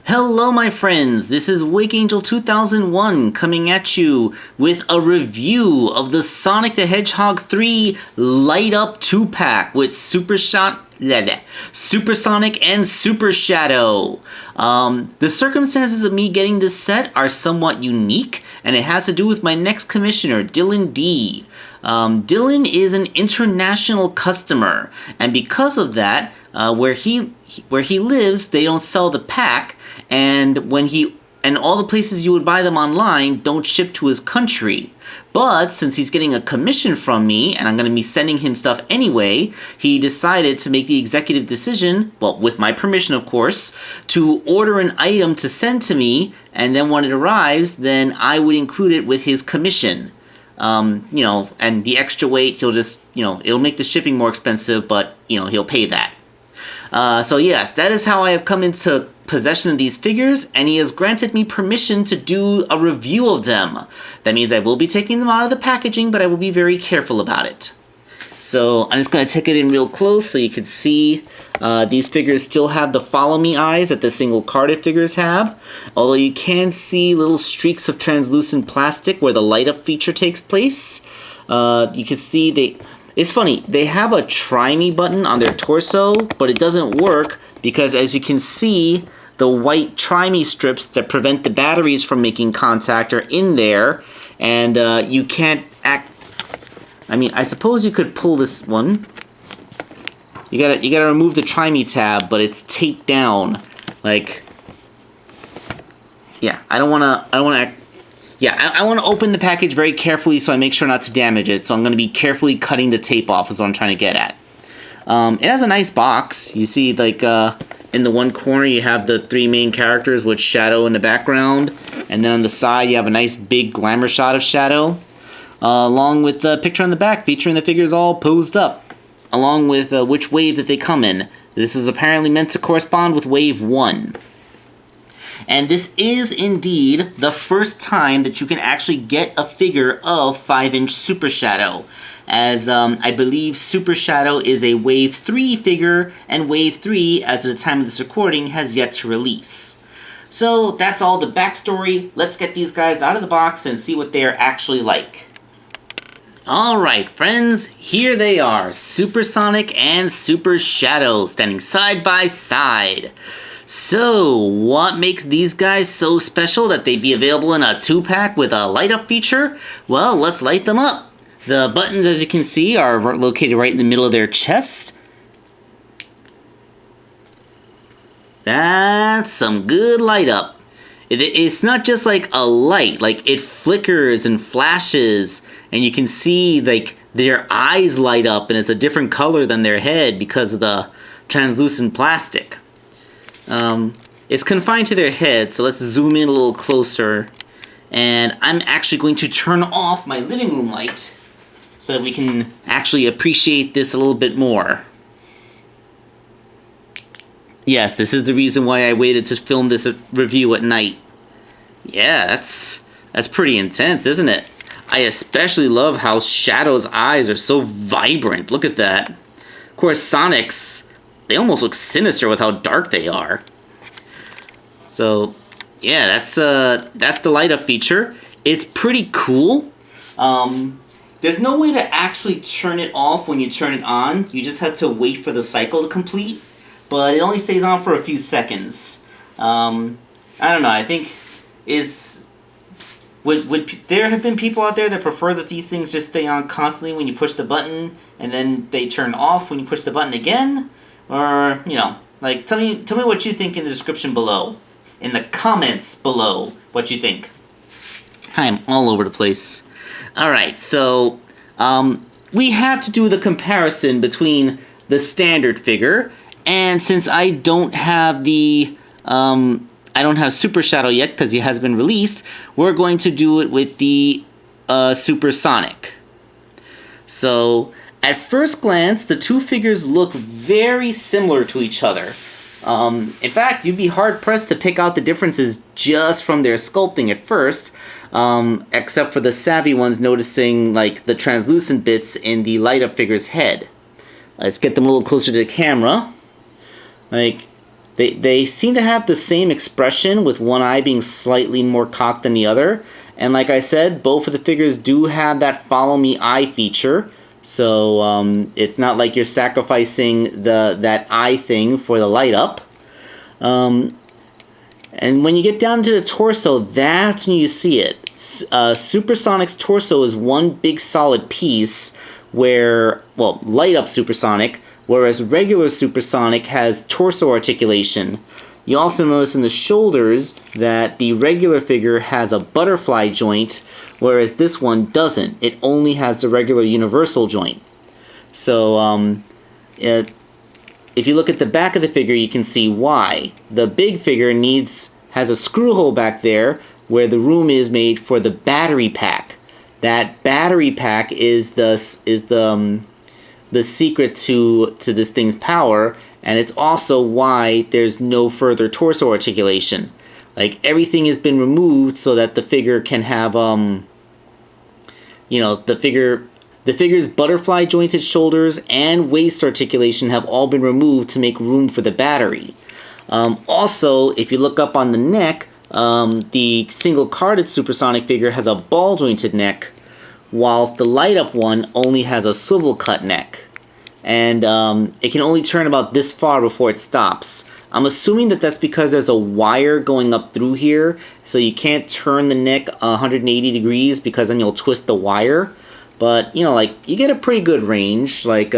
Hello my friends, this is Wake Angel 2001 coming at you with a review of the Sonic the Hedgehog 3 Light Up 2-pack with Supersonic and Supershadow. The circumstances of me getting this set are somewhat unique, and it has to do with my next commissioner, Dylan D. Dylan is an international customer, and because of that, where he lives, they don't sell the pack, and all the places you would buy them online don't ship to his country. But since he's getting a commission from me, and I'm going to be sending him stuff anyway, he decided to make the executive decision, well, with my permission of course, to order an item to send to me, and then when it arrives, then I would include it with his commission. And the extra weight, he'll just, it'll make the shipping more expensive, but, he'll pay that. So yes, that is how I have come into possession of these figures, and he has granted me permission to do a review of them. That means I will be taking them out of the packaging, but I will be very careful about it. So I'm just going to take it in real close so you can see these figures still have the follow me eyes that the single carded figures have, although you can see little streaks of translucent plastic where the light up feature takes place. You can see it's funny, they have a try me button on their torso, but it doesn't work because, as you can see, the white try me strips that prevent the batteries from making contact are in there, and you can't I suppose you could pull this one. You gotta remove the try me tab, but it's taped down. I want to open the package very carefully so I make sure not to damage it. So I'm going to be carefully cutting the tape off is what I'm trying to get at. It has a nice box. You see, in the one corner you have the three main characters with Shadow in the background. And then on the side you have a nice big glamour shot of Shadow. Along with the picture on the back featuring the figures all posed up. Along with which wave that they come in. This is apparently meant to correspond with Wave 1. And this is indeed the first time that you can actually get a figure of 5-inch Supershadow, as I believe Supershadow is a Wave 3 figure, and Wave 3, as of the time of this recording, has yet to release. So that's all the backstory. Let's get these guys out of the box and see what they're actually like. Alright friends, here they are, Supersonic and Supershadow, standing side by side. So, what makes these guys so special that they'd be available in a 2-pack with a light-up feature? Well, let's light them up. The buttons, as you can see, are located right in the middle of their chest. That's some good light-up. It's not just like a light, it flickers and flashes, and you can see, their eyes light up, and it's a different color than their head because of the translucent plastic. It's confined to their head, so let's zoom in a little closer. And I'm actually going to turn off my living room light so that we can actually appreciate this a little bit more. Yes, this is the reason why I waited to film this review at night. Yeah, that's pretty intense, isn't it? I especially love how Shadow's eyes are so vibrant. Look at that. Of course, Sonic's, they almost look sinister with how dark they are. So, yeah, that's the light up feature. It's pretty cool. There's no way to actually turn it off when you turn it on. You just have to wait for the cycle to complete. But it only stays on for a few seconds. I don't know. I think would there have been people out there that prefer that these things just stay on constantly when you push the button and then they turn off when you push the button again? Or, tell me what you think in the description below. In the comments below, what you think. I'm all over the place. Alright, so, we have to do the comparison between the standard figure, and since I don't have Supershadow yet, because he has been released, we're going to do it with the, Supersonic. So, at first glance, the two figures look very similar to each other. In fact, you'd be hard-pressed to pick out the differences just from their sculpting at first, except for the savvy ones noticing, the translucent bits in the light-up figure's head. Let's get them a little closer to the camera. They seem to have the same expression, with one eye being slightly more cocked than the other. And like I said, both of the figures do have that follow me eye feature. So it's not like you're sacrificing that eye thing for the light up. And when you get down to the torso, that's when you see it. Supersonic's torso is one big solid piece where, well, light up Supersonic, whereas regular Supersonic has torso articulation. You also notice in the shoulders that the regular figure has a butterfly joint, whereas this one doesn't. It only has the regular universal joint. So if you look at the back of the figure, you can see why. The big figure has a screw hole back there where the room is made for the battery pack. That battery pack is the secret to this thing's power, and it's also why there's no further torso articulation. Like, everything has been removed so that the figure can have the figure's butterfly jointed shoulders and waist articulation have all been removed to make room for the battery. Also, if you look up on the neck, the single-carded Supersonic figure has a ball-jointed neck, whilst the light-up one only has a swivel-cut neck. And it can only turn about this far before it stops. I'm assuming that that's because there's a wire going up through here, so you can't turn the neck 180 degrees because then you'll twist the wire. But, you know, like, you get a pretty good range. Like,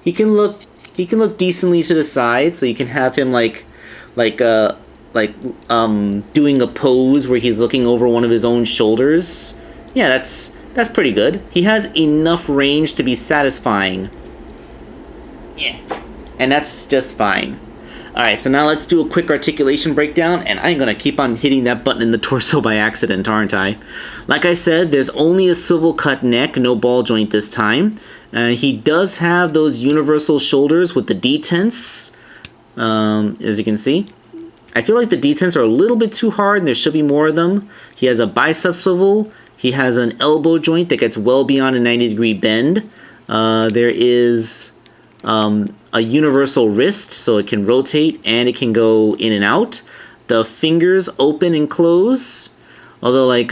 he can look decently to the side, so you can have him doing a pose where he's looking over one of his own shoulders. Yeah, that's pretty good. He has enough range to be satisfying. Yeah. And that's just fine. Alright, so now let's do a quick articulation breakdown, and I'm going to keep on hitting that button in the torso by accident, aren't I? Like I said, there's only a swivel cut neck, no ball joint this time. He does have those universal shoulders with the detents, as you can see. I feel like the detents are a little bit too hard, and there should be more of them. He has a bicep swivel. He has an elbow joint that gets well beyond a 90-degree bend. There is a universal wrist, so it can rotate and it can go in and out. The fingers open and close, although like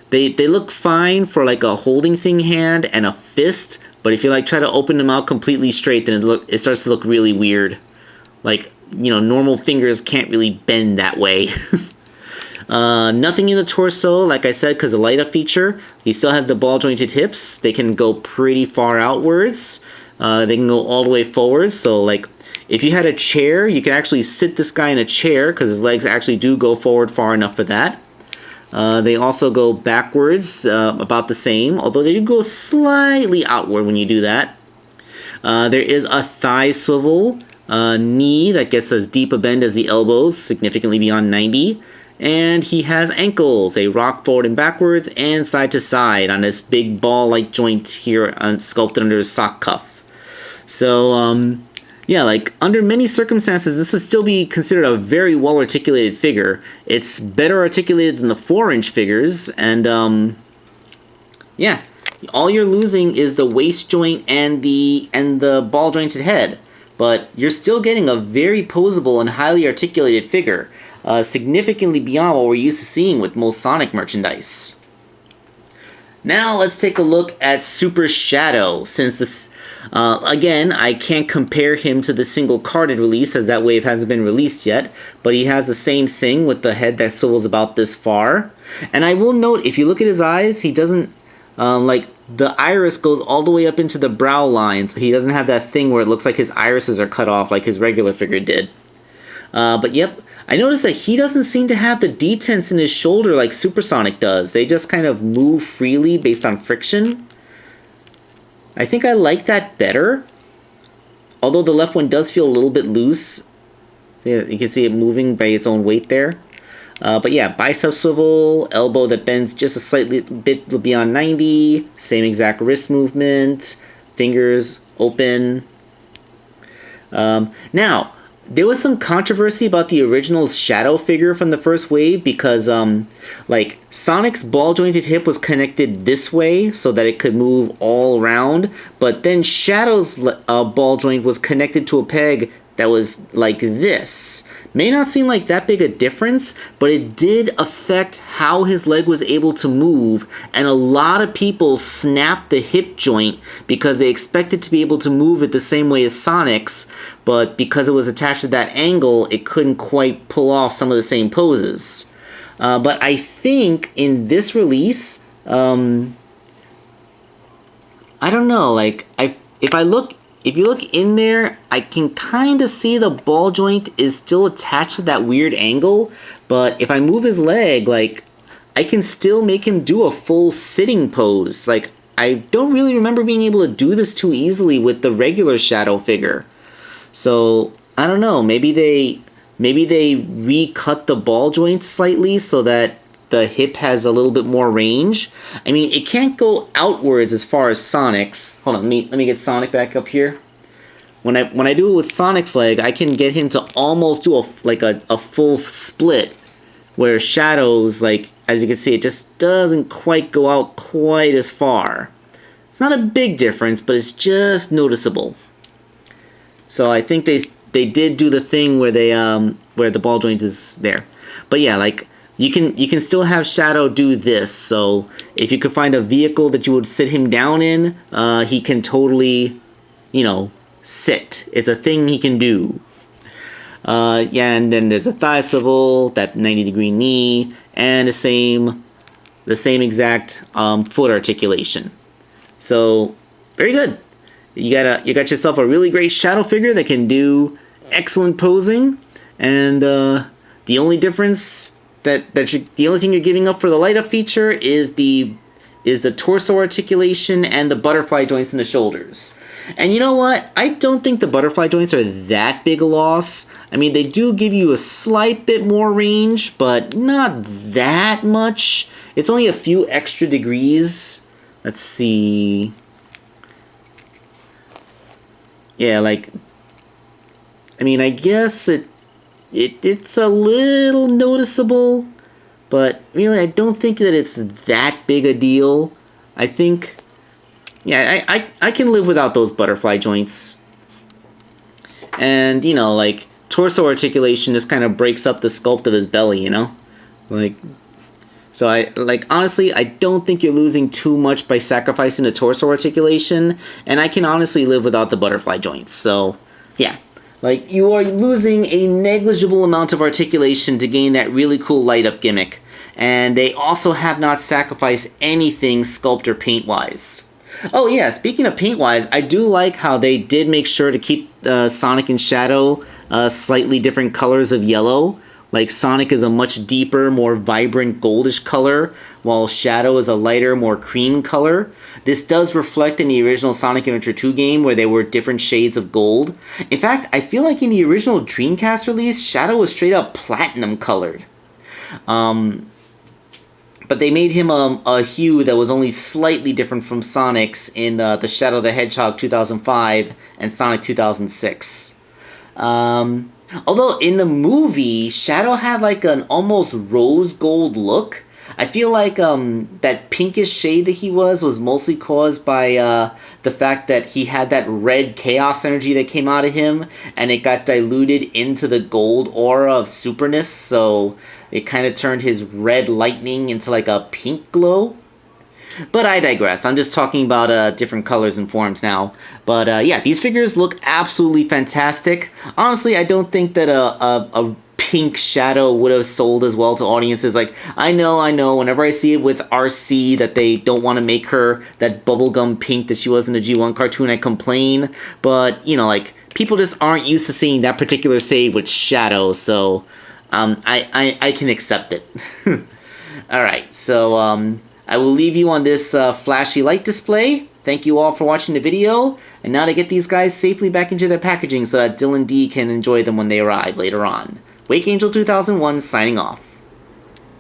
they look fine for like a holding thing hand and a fist, but if you like try to open them out completely straight, then it starts to look really weird. Like, you know, normal fingers can't really bend that way. Nothing in the torso, like I said, because of the light-up feature. He still has the ball-jointed hips. They can go pretty far outwards. They can go all the way forwards. So, like, if you had a chair, you could actually sit this guy in a chair because his legs actually do go forward far enough for that. They also go backwards about the same, although they do go slightly outward when you do that. There is a thigh swivel, knee that gets as deep a bend as the elbows, significantly beyond 90. And he has ankles. They rock forward and backwards and side to side on this big ball-like joint here sculpted under his sock cuff. So, yeah, like, under many circumstances, this would still be considered a very well-articulated figure. It's better articulated than the 4-inch figures, and, yeah. All you're losing is the waist joint and the ball-jointed head. But you're still getting a very posable and highly articulated figure, significantly beyond what we're used to seeing with most Sonic merchandise. Now let's take a look at Supershadow, since this, again, I can't compare him to the single-carded release, as that wave hasn't been released yet, but he has the same thing with the head that swivels about this far. And I will note, if you look at his eyes, he doesn't, like, the iris goes all the way up into the brow line, so he doesn't have that thing where it looks like his irises are cut off like his regular figure did. But yep, I noticed that he doesn't seem to have the detents in his shoulder like Supersonic does. They just kind of move freely based on friction. I think I like that better. Although the left one does feel a little bit loose. You can see it moving by its own weight there. But yeah, bicep swivel, elbow that bends just a slightly bit beyond 90, same exact wrist movement, fingers open. Now, there was some controversy about the original Shadow figure from the first wave because, like, Sonic's ball-jointed hip was connected this way so that it could move all around, but then Shadow's ball joint was connected to a peg that was like this. May not seem like that big a difference, but it did affect how his leg was able to move, and a lot of people snapped the hip joint because they expected to be able to move it the same way as Sonic's, but because it was attached to that angle, it couldn't quite pull off some of the same poses. But I think in this release, I don't know, like, if you look in there, I can kind of see the ball joint is still attached to that weird angle, but if I move his leg, like, I can still make him do a full sitting pose. Like, I don't really remember being able to do this too easily with the regular Shadow figure. So, I don't know, maybe they recut the ball joint slightly so that the hip has a little bit more range. I mean, it can't go outwards as far as Sonic's. Hold on, let me get Sonic back up here. When I do it with Sonic's leg, I can get him to almost do a full split, where Shadow's, like, as you can see, it just doesn't quite go out quite as far. It's not a big difference, but it's just noticeable. So I think they did do the thing where they where the ball joint is there. But yeah, like, you can still have Shadow do this. So if you could find a vehicle that you would sit him down in, he can totally, you know, sit. It's a thing he can do. Yeah, and then there's a thigh swivel, that 90-degree knee, and the same exact foot articulation. So very good. You got yourself a really great Shadow figure that can do excellent posing, and the only difference the only thing you're giving up for the light up feature is the torso articulation and the butterfly joints in the shoulders. And you know what? I don't think the butterfly joints are that big a loss. I mean, they do give you a slight bit more range, but not that much. It's only a few extra degrees. Let's see. Yeah, like, I mean, I guess it's a little noticeable, but really I don't think that it's that big a deal. I think, yeah, I can live without those butterfly joints. And, you know, like, torso articulation just kind of breaks up the sculpt of his belly, you know? Like, so honestly, I don't think you're losing too much by sacrificing the torso articulation, and I can honestly live without the butterfly joints, so, yeah. Like, you are losing a negligible amount of articulation to gain that really cool light-up gimmick. And they also have not sacrificed anything sculpt or paint-wise. Oh yeah, speaking of paint-wise, I do like how they did make sure to keep Sonic and Shadow slightly different colors of yellow. Like, Sonic is a much deeper, more vibrant goldish color, while Shadow is a lighter, more cream color. This does reflect in the original Sonic Adventure 2 game, where they were different shades of gold. In fact, I feel like in the original Dreamcast release, Shadow was straight up platinum colored. But they made him a hue that was only slightly different from Sonic's in the Shadow the Hedgehog 2005 and Sonic 2006. Although in the movie, Shadow had like an almost rose gold look. I feel like that pinkish shade that he was mostly caused by the fact that he had that red chaos energy that came out of him, and it got diluted into the gold aura of superness, so it kind of turned his red lightning into like a pink glow. But I digress. I'm just talking about different colors and forms now. But yeah, these figures look absolutely fantastic. Honestly, I don't think that a pink Shadow would have sold as well to audiences. Like, I know, whenever I see it with RC that they don't want to make her that bubblegum pink that she was in the G1 cartoon, I complain. But, you know, like, people just aren't used to seeing that particular shade with Shadow, so I can accept it. Alright, so I will leave you on this flashy light display. Thank you all for watching the video, and now to get these guys safely back into their packaging so that Dylan D can enjoy them when they arrive later on. Wake Angel 2001 signing off.